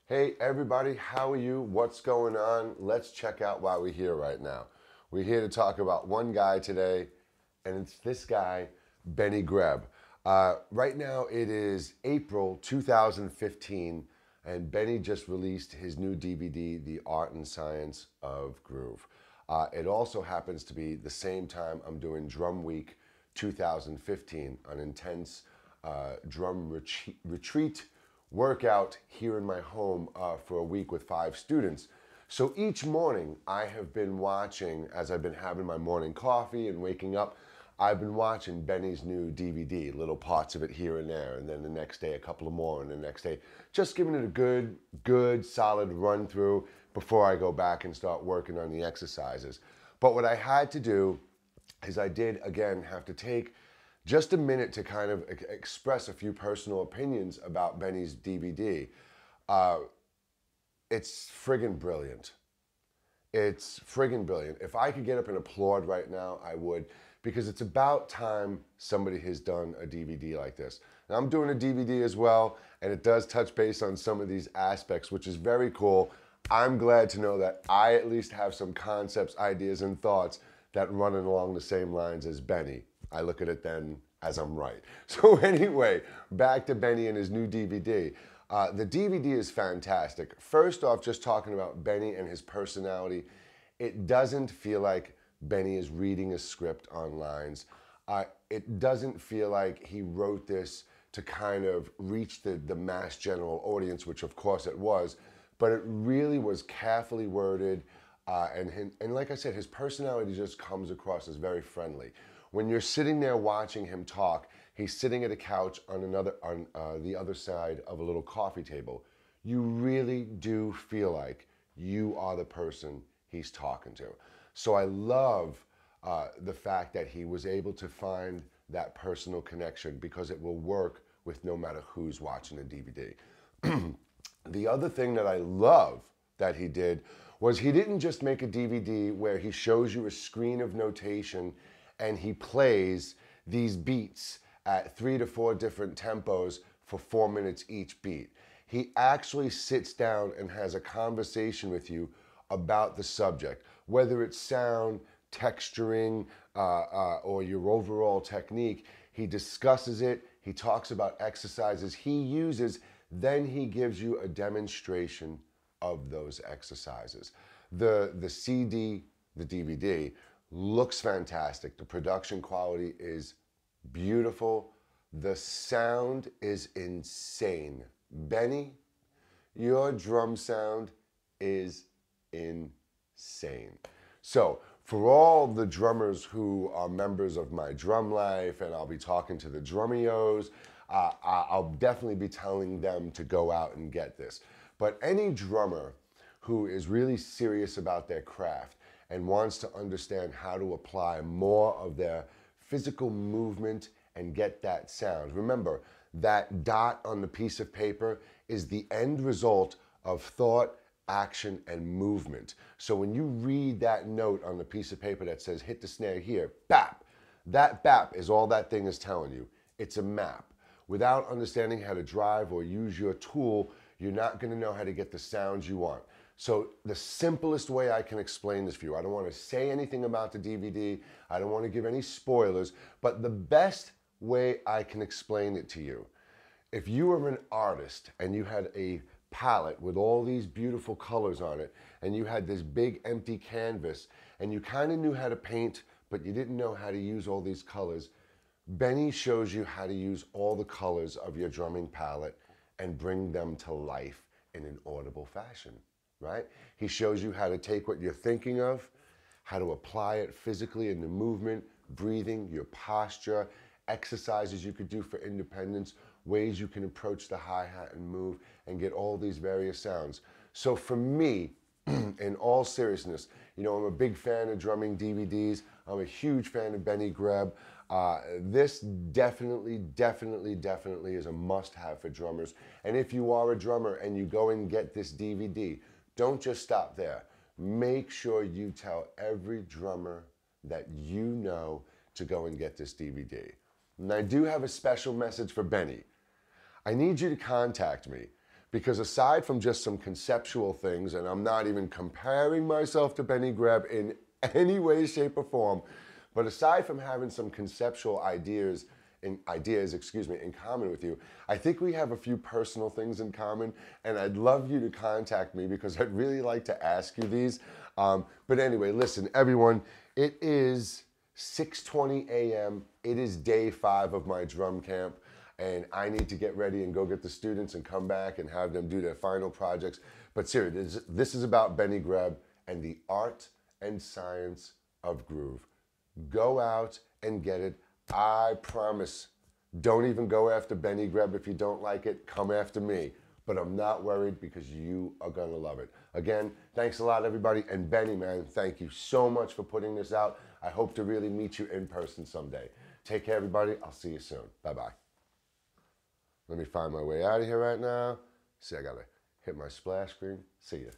Hey everybody, how are you? What's going on? Let's check out why we're here right now. We're here to talk about one guy today, and it's this guy, Benny Greb. Right now it is April 2015, and Benny just released his new DVD, The Art and Science of Groove. It also happens to be the same time I'm doing Drum Week 2015, an intense drum retreat workout here in my home for a week with 5 students. So each morning I have been watching, as I've been having my morning coffee and waking up, I've been watching Benny's new DVD, little parts of it here and there, and then the next day a couple of more, and the next day, just giving it a good, solid run through before I go back and start working on the exercises. But what I had to do is I did, again, have to take just a minute to kind of express a few personal opinions about Benny's DVD. It's friggin' brilliant. It's friggin' brilliant. If I could get up and applaud right now, I would, because it's about time somebody has done a DVD like this. Now, I'm doing a DVD as well, and it does touch base on some of these aspects, which is very cool. I'm glad to know that I at least have some concepts, ideas, and thoughts that run along the same lines as Benny. I look at it then as I'm right. So anyway, back to Benny and his new DVD. The DVD is fantastic. First off, just talking about Benny and his personality, it doesn't feel like Benny is reading a script on lines. It doesn't feel like he wrote this to kind of reach the mass general audience, which of course it was, but it really was carefully worded. And like I said, his personality just comes across as very friendly. When you're sitting there watching him talk, he's sitting at a couch on the other side of a little coffee table. You really do feel like you are the person he's talking to. So I love the fact that he was able to find that personal connection, because it will work with no matter who's watching the DVD. The other thing that I love that he did was he didn't just make a DVD where he shows you a screen of notation and he plays these beats at 3 to 4 different tempos for 4 minutes each beat. He actually sits down and has a conversation with you about the subject, whether it's sound, texturing, or your overall technique. He discusses it, he talks about exercises he uses, then he gives you a demonstration of those exercises. The CD, the DVD, looks fantastic. The production quality is beautiful. The sound is insane. Benny, your drum sound is insane. So for all the drummers who are members of my drum life, and I'll be talking to the drummios, I'll definitely be telling them to go out and get this. But any drummer who is really serious about their craft and wants to understand how to apply more of their physical movement and get that sound. Remember, that dot on the piece of paper is the end result of thought, action, and movement. So when you read that note on the piece of paper that says hit the snare here, bap, that bap is all that thing is telling you. It's a map. Without understanding how to drive or use your tool, you're not going to know how to get the sounds you want. So the simplest way I can explain this for you, I don't want to say anything about the DVD, I don't want to give any spoilers, but the best way I can explain it to you, if you were an artist and you had a palette with all these beautiful colors on it, and you had this big empty canvas, and you kind of knew how to paint, but you didn't know how to use all these colors, Benny shows you how to use all the colors of your drumming palette and bring them to life in an audible fashion, right? He shows you how to take what you're thinking of, how to apply it physically in the movement, breathing, your posture, exercises you could do for independence, ways you can approach the hi-hat and move and get all these various sounds. So for me, in all seriousness, you know, I'm a big fan of drumming DVDs. I'm a huge fan of Benny Greb. This definitely is a must-have for drummers. And if you are a drummer and you go and get this DVD, don't just stop there. Make sure you tell every drummer that you know to go and get this DVD. And I do have a special message for Benny. I need you to contact me, Because aside from just some conceptual things, and I'm not even comparing myself to Benny Greb in any way, shape, or form, but aside from having some conceptual ideas, in common with you, I think we have a few personal things in common, and I'd love you to contact me because I'd really like to ask you these. But anyway, listen, everyone, it is 6:20 a.m. It is day 5 of my drum camp, and I need to get ready and go get the students and come back and have them do their final projects. But seriously, this is about Benny Greb and the art and science of groove. Go out and get it. I promise. Don't even go after Benny Greb if you don't like it. Come after me. But I'm not worried because you are going to love it. Again, thanks a lot, everybody. And Benny, man, thank you so much for putting this out. I hope to really meet you in person someday. Take care, everybody. I'll see you soon. Bye-bye. Let me find my way out of here right now. See, I got to hit my splash screen. See ya.